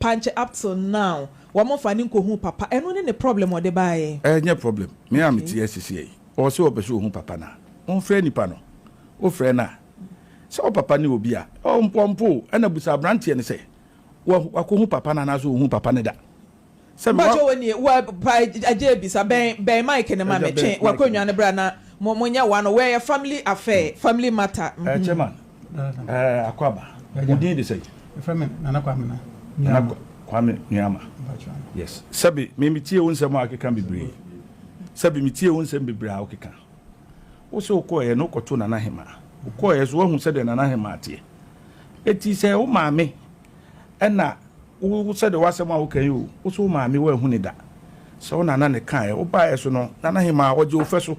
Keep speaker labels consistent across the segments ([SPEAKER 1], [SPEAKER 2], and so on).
[SPEAKER 1] punch up till now. Wamo finding ko papa. And no any problem or the buy.
[SPEAKER 2] No problem. Me am TSCA. Also opesu hu papa na. On friend ni pano. O friend na. So papa ni obi a. O mpompo na busa brantie ne say. Wa ko hu papa na so hu papa ne da. Se me
[SPEAKER 1] wa ni wa aje bisa ben Mike ne ma me twen wa ko nwane bra na monya wa no we family affair, family matter.
[SPEAKER 2] Chairman. Akwaba. Udin de say.
[SPEAKER 3] From Nana
[SPEAKER 2] Kwame Nyama. Yes. Sabi me tie won sem akeka bebre. Sabi me tie won sem bebre a okeka. Wo se ko ye no koto Nana Hema. Ko ye so hu se de Nana Hema tie. Eti se wo maame na wo se de wasem a wokan yo. Wo so maame wo hu ni da. Se wo Nana ne kan ye wo ba ye so no Nana Hema wo je wo fe so.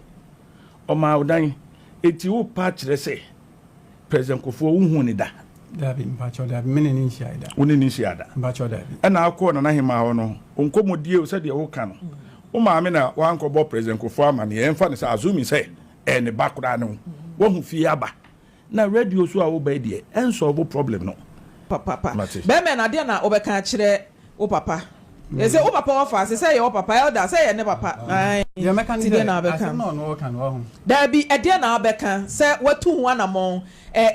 [SPEAKER 2] O ma odan eti wo pa kire se President Kufuor wo hu ni da.
[SPEAKER 3] Dabi mpacho dabi mene ni nsiada.
[SPEAKER 2] Woni ni nsiada.
[SPEAKER 3] Mpacho dabi.
[SPEAKER 2] Na akọ Nana Hema ho no onkomodie o se de wo kan no. Wo maame na wan ko bo President Kufuor amane ye mfa ne se azumi se ne bakura no. Wo hu fie aba. Na radio so a wo ba die enso bo problem no.
[SPEAKER 1] Papa. Be me na de na obeka kire wo papa. Ye say wo papa ofa say ye wo papa elder say ye ne papa.
[SPEAKER 3] Ye meka ni de na obeka. No no kan wo hu.
[SPEAKER 1] Dabi e de na obeka say watu hu anamon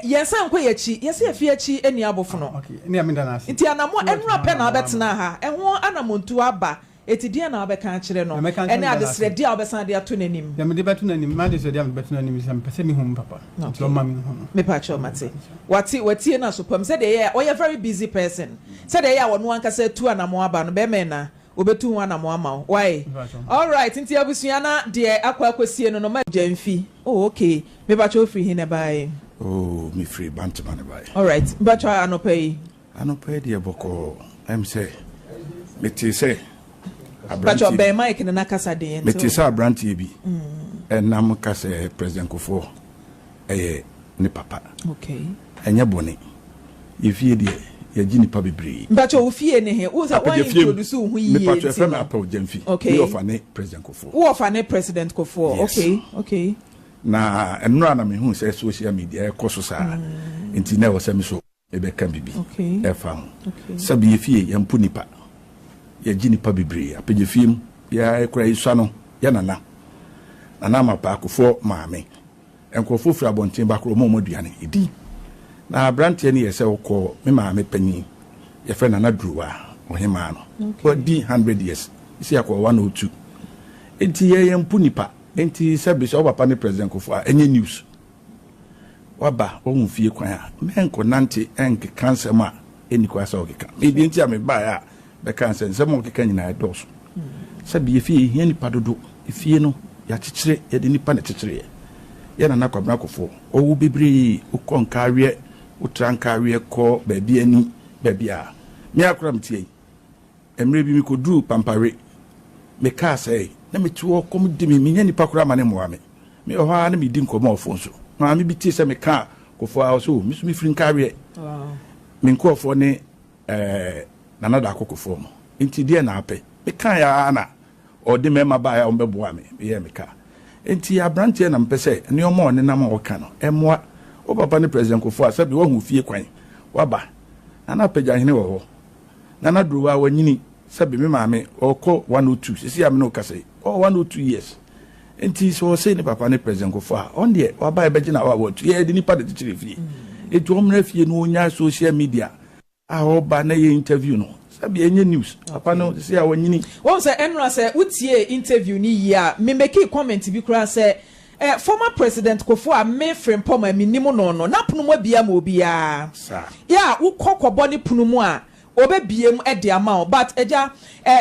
[SPEAKER 1] yensan ko yechi yesi afie achi eni abofo no.
[SPEAKER 3] Okay. Ni amenda na asi.
[SPEAKER 1] Nti anamo enura pe na obetena ha. Eho anamontu aba. Eti de na obeka kire no. Ene adesre de obesan de ato nanim.
[SPEAKER 3] Ya me de beto nanim, ma de so de beto nanim sam pese mi hum papa. Nti lo mami ho no.
[SPEAKER 1] Me pa cho mate. Wati na so pam say de ye o very busy person. Say de ye wono anka say tu anamo aba no be me na. Obetu hu anamo ama. Why? All right, nti abusua na de akwakosie no no ma jamfi. Oh okay. Me pa cho free hin e bai.
[SPEAKER 2] Oh, me free Bantaman by.
[SPEAKER 1] All right, but I no pay.
[SPEAKER 2] I no pay the boko. I'm say, me say,
[SPEAKER 1] but your bear Mike in the Nakasa day.
[SPEAKER 2] Me say, Branty be. And Namakase President Kufuor. Ni papa.
[SPEAKER 1] Okay.
[SPEAKER 2] And your bonnet. If ye dear, your Ginny Pabby Bree.
[SPEAKER 1] But your fear in here was a way to introduce who he is.
[SPEAKER 2] Okay. Of a President Kufuor.
[SPEAKER 1] Who of a President Kufuor? Okay.
[SPEAKER 2] Na enura na me hu say social media e koso saa enti na wo se me so e be kan bibi e fa ho sabi ye fie ye mpu nipa ye gi nipa bibre apege fiem ya e kura isua no ya nana ma pa Kufuor maame enkofo fura bonten ba kro mo duane edi na brantie ne ye se wo me maame panyi ye fe nana druwa o hema no for 100 years isi akọ 102 enti ye mpu nipa enti sabi so papa ne President Kufuor enye news waba ohun fie kwan a menko nante enke cancer ma eni kwa sa okeka me bi enti a me ba ya be cancer se mo okeka nyina edoso sabi ye fie hia nipa dodo fie no ya kekere ye de nipa na kekere ye na nakwabna Kufuor owu bebre ukonka awie utranka awie ko ba bi ani ba bia me akora mtie emre bi mi ko dru pampare me ka say na me tuo kom di me nya nipa kora ma ne moa me o ha na me di nkomo ofo so na me bi tie se me ka Kufuor so me so me firi nka awie me nkofo ne nana da Kufuor mo enti die na ape me ka ya na o de me ma ba ya o be boa me ye me ka enti abrante na mpese ne o mo ne na ma o ka no emoa o papa ne President Kufuor sabi wo hu fie kwan waba nana pagya hene wo ho nana duwa wanyini sabi me maame oko 102 sisi am no kase 102 years enti so say ne papa ne President Kufuor on de waba e beje na wa ye de nipa de tikire fie etu omra fie no onya social media a oba na ye interview no sabi enye news papa no sisi a wanyini
[SPEAKER 1] won say enra say utie interview ni ya me make comment bi kura say former President Kufuor me frame poma minimo no na punu mo bia mo bia ya wo kokobọ ne punu mu a obebiem de ama but eja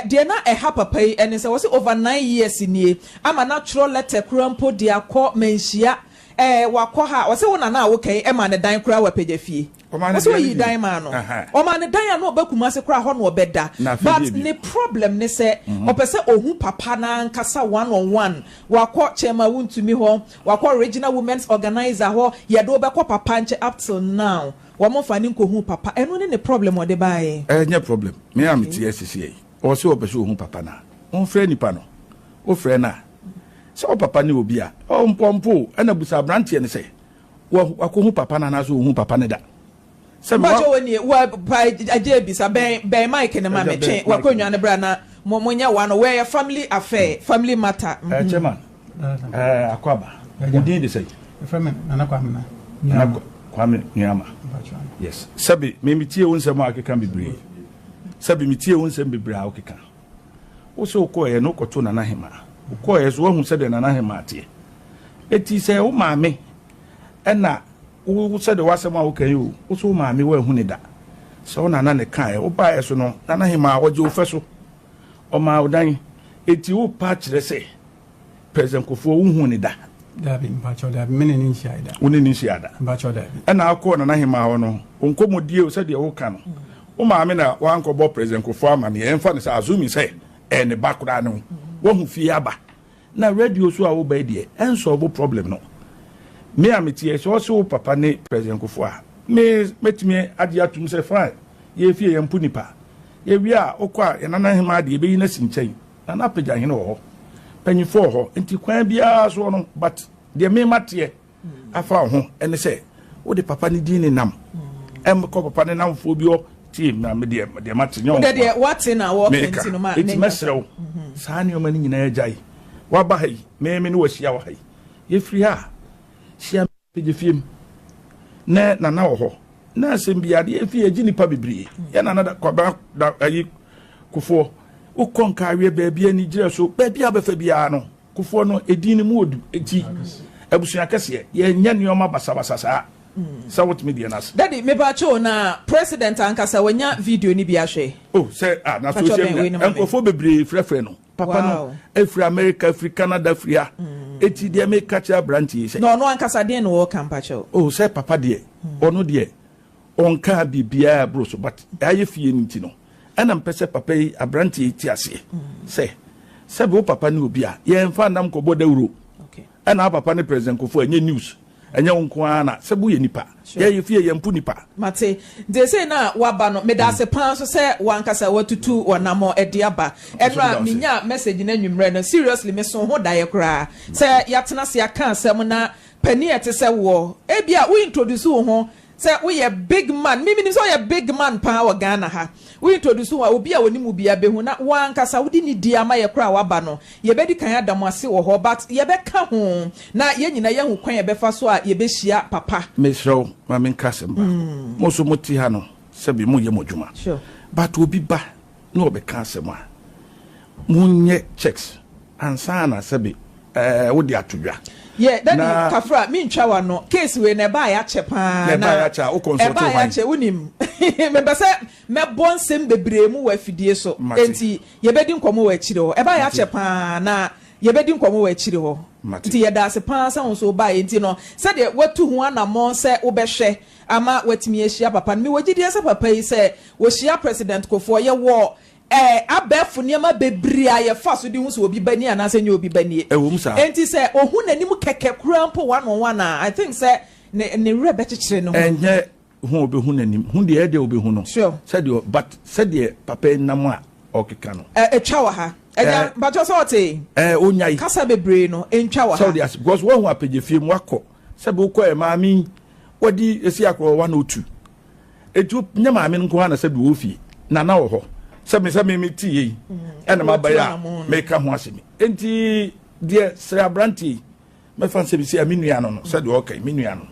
[SPEAKER 1] de na ha papa yi ene se wo se over 9 years nie ama natural letter krampo de akọ menhia wakọ ha wo se wo na wo kai ma ne dan kura wa pejafie wo se yi dan ma no o ma ne dan ya no obakuma se kura ho no obeda but ne problem ne se opese ohun papa na nkasa one on one wakọ chema wuntumi ho wakọ regional women's organizer ho ye do obekọ papa nche up till now wamo fani nkohu papa eno ne problem ode bae
[SPEAKER 2] nya problem me am TSCA o se opese ohun papa na on frɛ nipa no o frɛ na se o papa ne obi a o mpompo ana busa brantie ne se wakohu papa na so ohun papa ne da
[SPEAKER 1] Macho when you were by a JB, by Mike and Mamma, Wakonya and Brana, Momonia one, where a family affair, family matter.
[SPEAKER 2] Chairman, Aquaba, you did say.
[SPEAKER 3] From Anaquamina.
[SPEAKER 2] Kwame Nyama. Yes. Sabi, maybe tea won't say market can be brave. Sabi, me tea won't say be brow kicker. Also, Koya no cotton and Nahima. Koya is one who said an Anahimati. It is a mammy. And now, who said the Wasama, okay, you also mammy well hunida. So Nana Kai, or buy us no, Nanahima, what you first or my dying. It you patch, they say. President Kufuor hunida.
[SPEAKER 3] Dabi mpacho dabi mene ninsiada.
[SPEAKER 2] Uni ninsiada.
[SPEAKER 3] Mpacho dabi.
[SPEAKER 2] Ena akọ na Nahima ono. Onkomo die o se de wo ka no. O ma me na wan ko bo President Kufuor ama ne emfa ne sa azumi se ne bakura no. Wo hu fie aba. Na radio so a wo ba die enso bo problem no. Me ameti so so papa ne President Kufuor. Me metime ade atum se fine. Ye fie ye mpu nipa. Ye wi a okwa ye na Nahima de be yi na sinchen. Na na pagya hene wo. Panyifo ho enti kwan bia so no but de me mate afa ho ene se wo de papa ni din ni nam ko papa ni nam fo bi o team na me de mate nyo
[SPEAKER 1] de what na wo kenti no ma
[SPEAKER 2] ne mesrew saa ne o mani nyina agai wa ba hai me ne wo hia wa hai ye free ha hia pe fiem na na wo ho na asem bia de efie agi nipa bebre ye na na kwa ba ayi Kufuor ukonka awie baabi ani gire so baabi abefa bia no Kufuor no edin mu odu eti abusua kese ye nya neoma basabasa sa what media nas
[SPEAKER 1] daddy me ba cho na president ankasa wanya video ni bi ahwe
[SPEAKER 2] oh say na social media enkofo bebre frefre no papa no every America every Canada Africa eti de me catch a branch say
[SPEAKER 1] no ankasa de no wo campa cho
[SPEAKER 2] oh say papa de ono de onka bibia bro so but aye fie nti no ana mpese papa yi abranti ti ase se bo papa ni obi a ye mfa nam ko boda euro
[SPEAKER 1] okay
[SPEAKER 2] ana papa ni President Kufuor enye news enye nko ana se bo ye nipa ye fie ye mpu nipa
[SPEAKER 1] mate de say na waba no me da se pan so se wankasa watutu wonamo ediaba enra minya message na nwumre no seriously me so ho dae kra se yatena se aka asem na pani ete se wo ebia we introduce wo ho say we a big man mimi so a big man pa wa Ghana ha we introduce wa obi a woni mu bia behu na wan kasa wodi ni dia ma ye kra waba no ye bedi kan adam ase wo ho but ye be ka ho na ye nyina ye hu kwan ye be fa so a ye be hia papa
[SPEAKER 2] me show ma men kasem ba mo so moti ha no se bi mo ye modwuma
[SPEAKER 1] sure
[SPEAKER 2] but obi ba no be kasem a munye checks ansana se bi wodi atodwa
[SPEAKER 1] yeah that kafra me ntwa wa no case we na ba ya chepa
[SPEAKER 2] na ba ya cha o consult
[SPEAKER 1] ba ya che unim me be se me bon sem bebre mu wa fidie so enti ye bedi nkomo wa chire ho e ba ya chepa na ye bedi nkomo wa chire ho enti ye da se pa sa so ba enti no se de watu ho anamon se wo be hwe ama watimi ehia papa me wagidi se papa yi se wo hia President Kufuor ye wo abefu niema bebri aye fa so di hu so obi bani ana se nya obi bani enti se ohun nanim keke kura mpo 1 I think se ne rebe chechire no
[SPEAKER 2] enye hu obi hu nanim hu de ede obi hu no se de but se de papa nam a okeka no
[SPEAKER 1] etwa wa ha enya bajo so ote
[SPEAKER 2] onyai
[SPEAKER 1] kasa bebri no entwa wa ha
[SPEAKER 2] so de because wo hu apege fie mu akọ se be ukọ e maami wodi esi akọ 102 etu nya maami nko ha na se be wo fie na wo ho se me ti yi ena mabaya make ho asemi enti de se abranti me fan se bi se aminua no se de okay minua no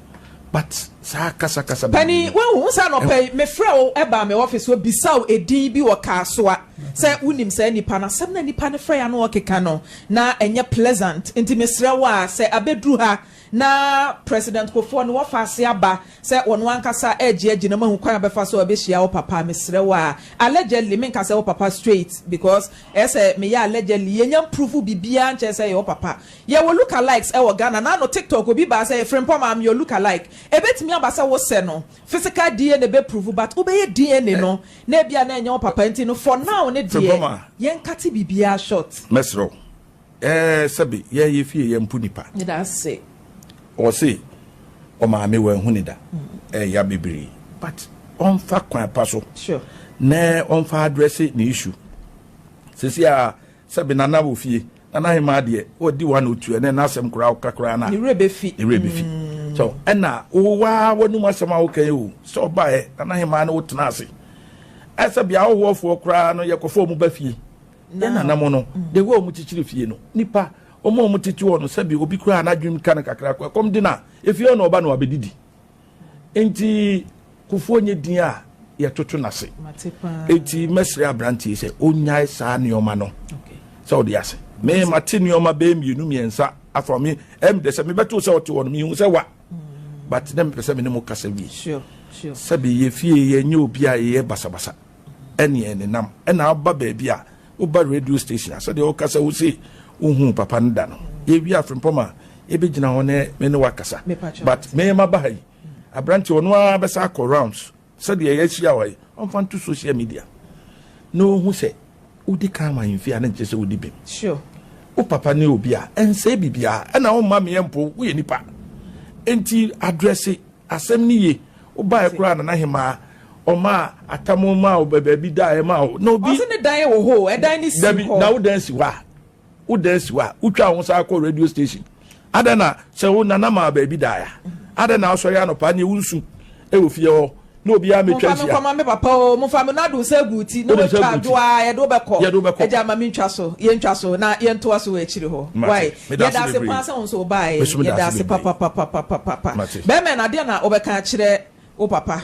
[SPEAKER 2] but sa kasa
[SPEAKER 1] pani when sa no pay me fra o eba me office wo bisaw edin bi wo kasoa se unim se nipa na sem na nipa ne fra ya no okeka no na enye pleasant enti me sra wa se abedru ha na President Kufuor no wafa ase aba se wono ankasa agi na mahu kwan abefa so obehia wo papa mesre wa allegedly me nkasa wo papa straight because ese me ya allegedly yenya proof bibia nche se wo papa ye wo look alikes e wo Ghana na no TikTok obi ba se friend pom am your look alike e betimi abasa wo se no physical DNA be proof but obeye DNA no na bia na enya wo papa enti no for now ne die yen kati bibia short
[SPEAKER 2] mesro sabi ye fie ye mpu nipa
[SPEAKER 1] that's say
[SPEAKER 2] or say o ma me we hunida ya bibiri but on fa kwan paso
[SPEAKER 1] sure
[SPEAKER 2] na on fa address the issue sisi a sabi na wo fie na hima de o di 102 na asem kura kakra na
[SPEAKER 1] ni rebe fi
[SPEAKER 2] so ɛna wowa wanum asɛm a wokae o sɛ ɔbaeɛ nanahema no wotena ase ɛsɛ bia wohoɔfoɔ koraa no yɛkɔfɔ mu ba fie yɛnanam no de wo mu kyikyiri fie no nipa ɔmo mu titi wɔ no sɛbi obi koraa n'adwum ka no kakra kɔm de na efie no ɔba no abɛdidi enti Kufuor nye din a yɛtoto n'ase enti mɛsrɛ abrantie sɛ onyae saa nneɔma no sɛ ɔde ase me mate nneɔma bɛɛ mmienu mmiɛnsa afa me de sɛ mebɛto sɛ ɔte wɔ no mehu sɛ wa but na mepɛ sɛ me ne mo kasa wie sɛbi yɛfie yɛnyɛ obi a yɛyɛ basabasa ɛne ɛnenam ɛna aba baabi a woba radio station a sɛdeɛ wokasa wo se wohu papa no da no yɛwie afrempɔm a yɛbɛgyina hɔ ne me ne wakasa but mɛma ba ha yi abrante ɔno a bɛsa akɔ rounds sɛdeɛ yɛahyia wɔ yi ɔmfa nto social media na ɔhu sɛ wodi ka ma yɛmfie a na nkyɛ sɛ wodi bem wo papa ne obi a ɛnsɛ bibia ɛna womma meyɛ mpo woyɛ nipa enti adresse asɛm ne ye wobaɛ koraa nanahema ɔma atamo ma wo baabi daeɛ ma wo na obi
[SPEAKER 1] ɔse ne dan wɔ hɔ ɛdan ne si hɔ
[SPEAKER 2] na wodan si hɔ a wotwa wo sa akɔ radio station ada na sɛ wo nanama baabi daeɛ ada na asɔre anɔpa ne wonsu ɛwɔ fie hɔ na obi a metwa nsia
[SPEAKER 1] mfa me papa o mfa me na do sɛ guti na wotwa doa yɛde wobɛkɔ agya ma mentwa so yɛntwa so na yɛntoa so wɔ akyiri hɔ why yɛda ase pa sɛ wo nso wobae yɛda ase papa bɛmɛ na deɛ na wobɛka kyerɛ wo papa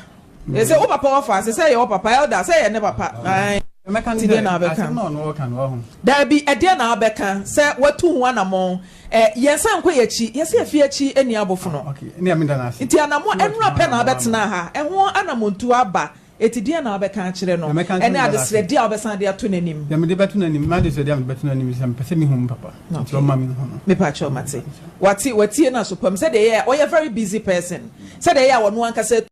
[SPEAKER 1] ɛsɛ wo papa wɔfa ase sɛ yɛ wo papa ɛda sɛ yɛ ne papa
[SPEAKER 3] mɛka
[SPEAKER 1] ti na bɛka dabi ɛdeɛ na bɛka sɛ watu ho anamɔ yɛnsa nkɔ yɛkyi yɛsɛ afie akyi ani abofo no nti anamɔ ɛnura pɛ na bɛtena ha ɛho anamontu aba eti deɛ na bɛka kyerɛ no ɛne adesrɛ deɛ wobɛsan de ato n'anim
[SPEAKER 3] yɛmede bɛto n'anim ma de sɛ deɛ bɛto n'anim sɛ mpɛ sɛ mehu papa nti ɔma me ho no
[SPEAKER 1] mepa kyerɛ mate watie na so pam sɛ deɛ ɔyɛ very busy person sɛ deɛ yɛ a wɔno ankasa